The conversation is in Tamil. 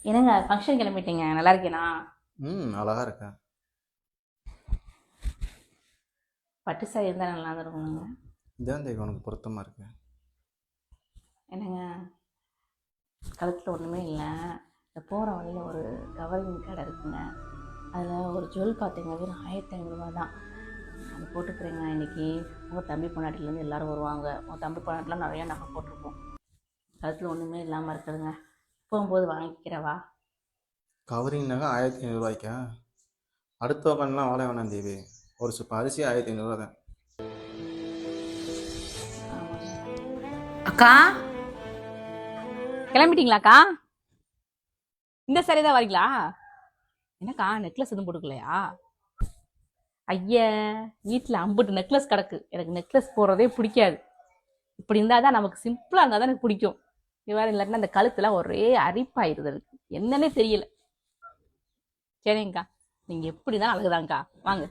என்னங்க ஃபங்க்ஷன் கிளம்பிட்டீங்க, நல்லா இருக்கேனா? அழகா இருக்கேன். பட்டு சாரி இருந்தால் நல்லா தான் இருக்குங்க. இதான் தேவி உனக்கு பொருத்தமா இருக்கு. என்னங்க, கழுத்தில் ஒன்றுமே இல்லை. இந்த போகிற வழியில் ஒரு கவரிங் கடை இருக்குங்க. அதில் ஒரு ஜுவல் பார்த்தீங்க, வெறும் 1500 தான். அது போட்டுக்கிறேங்க. இன்றைக்கி உங்கள் தம்பி பொண்டாட்டிலேருந்து எல்லோரும் வருவாங்க. உங்கள் தம்பி பொண்டாட்டிலாம் நிறையா நகை போட்டிருக்கோம். கழுத்தில் ஒன்றுமே இல்லாமல் இருக்குதுங்க. போகும்போது வாங்கிக்கிறவா? கவரிங்னாக்கா 1500 அடுத்த உட்காந்துலாம் வாழ வேணாம் தேவி. ஒரு சிப்ப அரிசி 1500 தான். அக்கா, கிளம்பிட்டீங்களாக்கா? இந்த சாரி தான் வரீங்களா? என்னக்கா, நெக்லஸ் எதுவும் போட்டுக்கலையா? ஐயா, வீட்டில் அம்புட்டு நெக்லஸ் கிடக்கு. எனக்கு நெக்லஸ் போடுறதே பிடிக்காது. இப்படி இருந்தால் தான் நமக்கு சிம்பிளாக இருந்தால் தான் எனக்கு பிடிக்கும். இது வேறு இல்லாட்டினா அந்த கழுத்துலாம் ஒரே அரிப்பாயிருது. எனக்கு என்னன்னே தெரியல. சரிங்கக்கா, நீங்கள் எப்படி தான் அழகுதாங்க்கா, வாங்க.